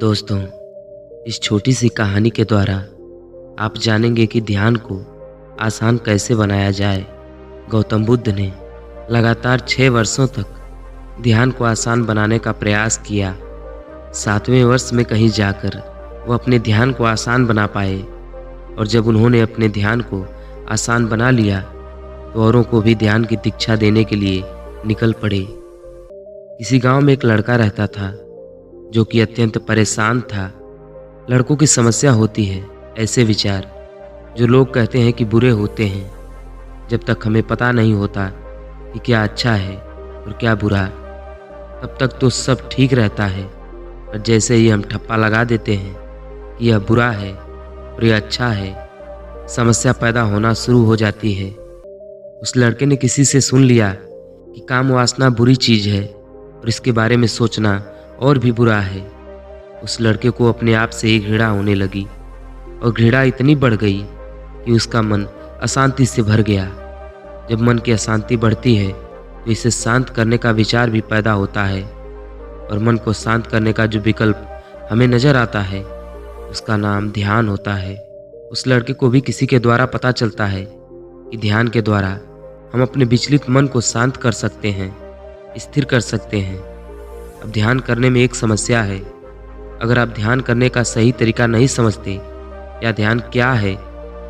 दोस्तों, इस छोटी सी कहानी के द्वारा आप जानेंगे कि ध्यान को आसान कैसे बनाया जाए। गौतम बुद्ध ने लगातार 6 वर्षों तक ध्यान को आसान बनाने का प्रयास किया। 7वें वर्ष में कहीं जाकर वो अपने ध्यान को आसान बना पाए और जब उन्होंने अपने ध्यान को आसान बना लिया तो औरों को भी ध्यान की दीक्षा देने के लिए निकल पड़े। किसी गांव में एक लड़का रहता था जो कि अत्यंत परेशान था। लड़कों की समस्या होती है ऐसे विचार जो लोग कहते हैं कि बुरे होते हैं। जब तक हमें पता नहीं होता कि क्या अच्छा है और क्या बुरा, तब तक तो सब ठीक रहता है। पर जैसे ही हम ठप्पा लगा देते हैं कि यह बुरा है और यह अच्छा है, समस्या पैदा होना शुरू हो जाती है। उस लड़के ने किसी से सुन लिया कि काम वासना बुरी चीज़ है और इसके बारे में सोचना और भी बुरा है। उस लड़के को अपने आप से ही घृणा होने लगी और घृणा इतनी बढ़ गई कि उसका मन अशांति से भर गया। जब मन की अशांति बढ़ती है तो इसे शांत करने का विचार भी पैदा होता है और मन को शांत करने का जो विकल्प हमें नजर आता है उसका नाम ध्यान होता है। उस लड़के को भी किसी के द्वारा पता चलता है कि ध्यान के द्वारा हम अपने विचलित मन को शांत कर सकते हैं, स्थिर कर सकते हैं। अब ध्यान करने में एक समस्या है। अगर आप ध्यान करने का सही तरीका नहीं समझते या ध्यान क्या है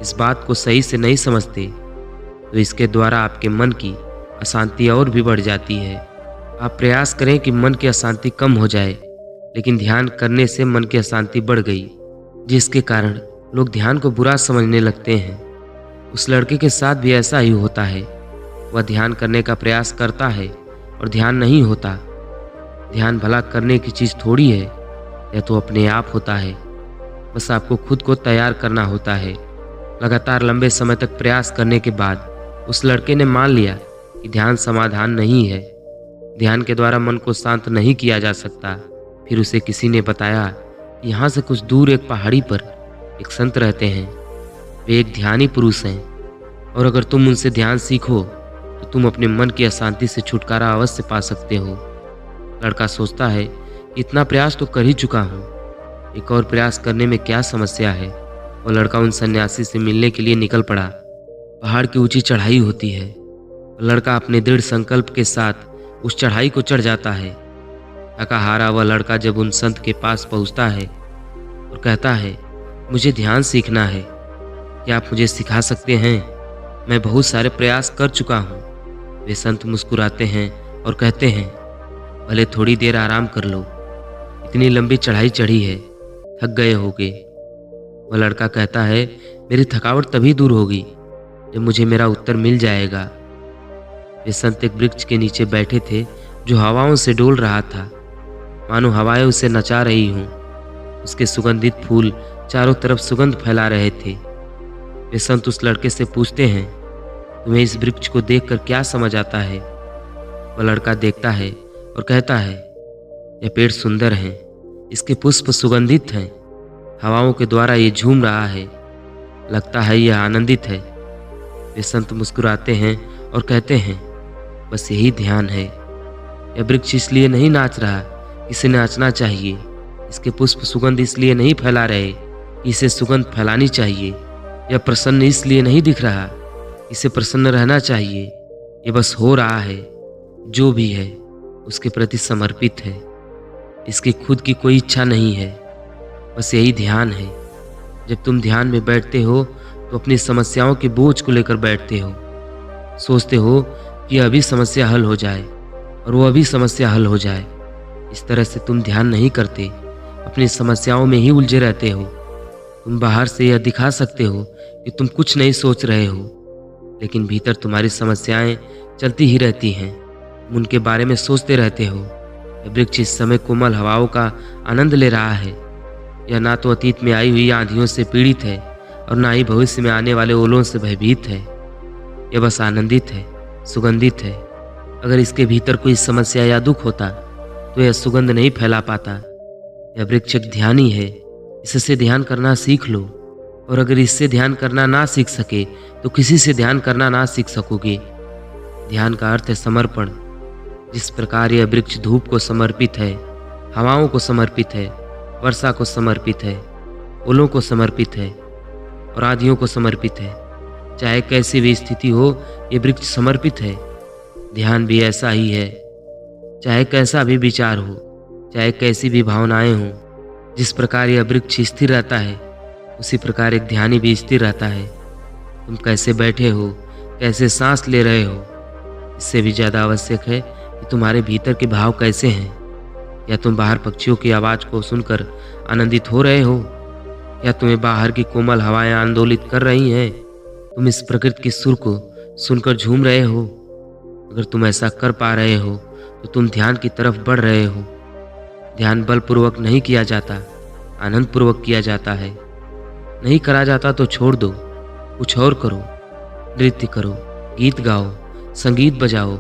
इस बात को सही से नहीं समझते तो इसके द्वारा आपके मन की अशांति और भी बढ़ जाती है। आप प्रयास करें कि मन की अशांति कम हो जाए, लेकिन ध्यान करने से मन की अशांति बढ़ गई, जिसके कारण लोग ध्यान को बुरा समझने लगते हैं। उस लड़के के साथ भी ऐसा ही होता है। वह ध्यान करने का प्रयास करता है और ध्यान नहीं होता। ध्यान भला करने की चीज़ थोड़ी है, यह तो अपने आप होता है। बस आपको खुद को तैयार करना होता है। लगातार लंबे समय तक प्रयास करने के बाद उस लड़के ने मान लिया कि ध्यान समाधान नहीं है। ध्यान के द्वारा मन को शांत नहीं किया जा सकता। फिर उसे किसी ने बताया कि यहाँ से कुछ दूर एक पहाड़ी पर एक संत रहते हैं। वे एक ध्यानी पुरुष हैं और अगर तुम उनसे ध्यान सीखो तो तुम अपने मन की अशांति से छुटकारा अवश्य पा सकते हो। लड़का सोचता है इतना प्रयास तो कर ही चुका हूँ, एक और प्रयास करने में क्या समस्या है। वह लड़का उन सन्यासी से मिलने के लिए निकल पड़ा। पहाड़ की ऊंची चढ़ाई होती है। लड़का अपने दृढ़ संकल्प के साथ उस चढ़ाई को चढ़ जाता है। थका हारा वह लड़का जब उन संत के पास पहुँचता है और कहता है, मुझे ध्यान सीखना है, क्या आप मुझे सिखा सकते हैं? मैं बहुत सारे प्रयास कर चुका हूँ। वे संत मुस्कुराते हैं और कहते हैं, भले थोड़ी देर आराम कर लो, इतनी लंबी चढ़ाई चढ़ी है, थक गए होगे। वह लड़का कहता है, मेरी थकावट तभी दूर होगी जब मुझे मेरा उत्तर मिल जाएगा। वे संत एक वृक्ष के नीचे बैठे थे जो हवाओं से डोल रहा था, मानो हवाएं उसे नचा रही हों। उसके सुगंधित फूल चारों तरफ सुगंध फैला रहे थे। वे संत उस लड़के से पूछते हैं, तुम्हें इस वृक्ष को देखकर क्या समझ आता है? वह लड़का देखता है और कहता है, यह पेड़ सुंदर है, इसके पुष्प सुगंधित हैं, हवाओं के द्वारा ये झूम रहा है, लगता है यह आनंदित है। वे संत मुस्कुराते हैं और कहते हैं, बस यही ध्यान है। यह वृक्ष इसलिए नहीं नाच रहा, इसे नाचना चाहिए। इसके पुष्प सुगंध इसलिए नहीं फैला रहे, इसे सुगंध फैलानी चाहिए। यह प्रसन्न इसलिए नहीं दिख रहा, इसे प्रसन्न रहना चाहिए। ये बस हो रहा है, जो भी है उसके प्रति समर्पित है। इसकी खुद की कोई इच्छा नहीं है, बस यही ध्यान है। जब तुम ध्यान में बैठते हो तो अपनी समस्याओं के बोझ को लेकर बैठते हो। सोचते हो कि अभी समस्या हल हो जाए और वो अभी समस्या हल हो जाए। इस तरह से तुम ध्यान नहीं करते, अपनी समस्याओं में ही उलझे रहते हो। तुम बाहर से यह दिखा सकते हो कि तुम कुछ नहीं सोच रहे हो, लेकिन भीतर तुम्हारी समस्याएं चलती ही रहती हैं। उनके बारे में सोचते रहते हो। यह वृक्ष इस समय कोमल हवाओं का आनंद ले रहा है। यह ना तो अतीत में आई हुई आंधियों से पीड़ित है और ना ही भविष्य में आने वाले ओलों से भयभीत है। यह बस आनंदित है, सुगंधित है। अगर इसके भीतर कोई समस्या या दुख होता तो यह सुगंध नहीं फैला पाता। यह वृक्ष एक ध्यानी है, इससे ध्यान करना सीख लो। और अगर इससे ध्यान करना ना सीख सके तो किसी से ध्यान करना ना सीख सकोगे। ध्यान का अर्थ है समर्पण। जिस प्रकार यह वृक्ष धूप को समर्पित है, हवाओं को समर्पित है वर्षा को समर्पित है, ओलों को समर्पित है और आंधियों को समर्पित है। चाहे कैसी भी स्थिति हो, ये वृक्ष समर्पित है। ध्यान भी ऐसा ही है। चाहे कैसा भी विचार हो, चाहे कैसी भी भावनाएं हों, जिस प्रकार यह वृक्ष स्थिर रहता है, उसी प्रकार एक ध्यानी भी स्थिर रहता है। तुम कैसे बैठे हो, कैसे सांस ले रहे हो, इससे भी ज़्यादा आवश्यक है कि तुम्हारे भीतर के भाव कैसे हैं। या तुम बाहर पक्षियों की आवाज़ को सुनकर आनंदित हो रहे हो, या तुम्हें बाहर की कोमल हवाएं आंदोलित कर रही हैं। तुम इस प्रकृति के सुर को सुनकर झूम रहे हो। अगर तुम ऐसा कर पा रहे हो तो तुम ध्यान की तरफ बढ़ रहे हो। ध्यान बलपूर्वक नहीं किया जाता, आनंदपूर्वक किया जाता है। नहीं करा जाता तो छोड़ दो, कुछ और करो। नृत्य करो, गीत गाओ, संगीत बजाओ,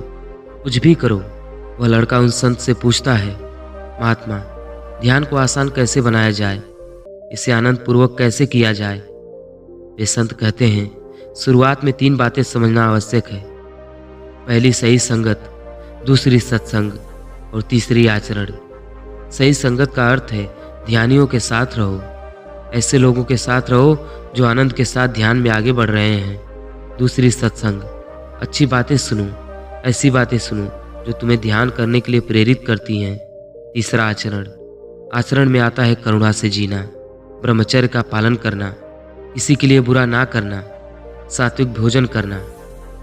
कुछ भी करो। वह लड़का उन संत से पूछता है, महात्मा, ध्यान को आसान कैसे बनाया जाए, इसे आनंदपूर्वक कैसे किया जाए। वे संत कहते हैं, शुरुआत में 3 बातें समझना आवश्यक है। पहली सही संगत, दूसरी सत्संग और तीसरी आचरण। सही संगत का अर्थ है ध्यानियों के साथ रहो, ऐसे लोगों के साथ रहो जो आनंद के साथ ध्यान में आगे बढ़ रहे हैं। दूसरी सत्संग, अच्छी बातें सुनो, ऐसी बातें सुनो जो तुम्हें ध्यान करने के लिए प्रेरित करती हैं। तीसरा आचरण। आचरण में आता है करुणा से जीना, ब्रह्मचर्य का पालन करना, किसी के लिए बुरा ना करना, सात्विक भोजन करना।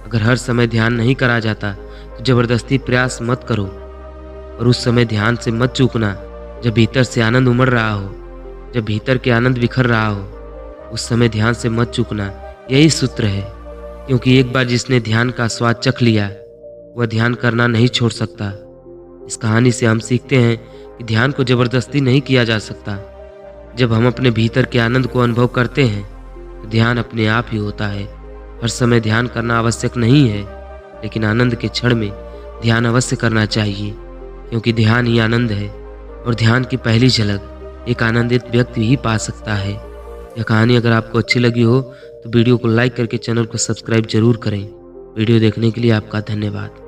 अगर हर समय ध्यान नहीं करा जाता तो जबरदस्ती प्रयास मत करो, और उस समय ध्यान से मत चूकना जब भीतर से आनंद उमड़ रहा हो, जब भीतर के आनंद बिखर रहा हो, उस समय ध्यान से मत चूकना। यही सूत्र है, क्योंकि एक बार जिसने ध्यान का स्वाद चख लिया वह ध्यान करना नहीं छोड़ सकता। इस कहानी से हम सीखते हैं कि ध्यान को जबरदस्ती नहीं किया जा सकता। जब हम अपने भीतर के आनंद को अनुभव करते हैं तो ध्यान अपने आप ही होता है। हर समय ध्यान करना आवश्यक नहीं है, लेकिन आनंद के क्षण में ध्यान अवश्य करना चाहिए, क्योंकि ध्यान ही आनंद है और ध्यान की पहली झलक एक आनंदित व्यक्ति ही पा सकता है। यह कहानी अगर आपको अच्छी लगी हो तो वीडियो को लाइक करके चैनल को सब्सक्राइब जरूर करें। वीडियो देखने के लिए आपका धन्यवाद।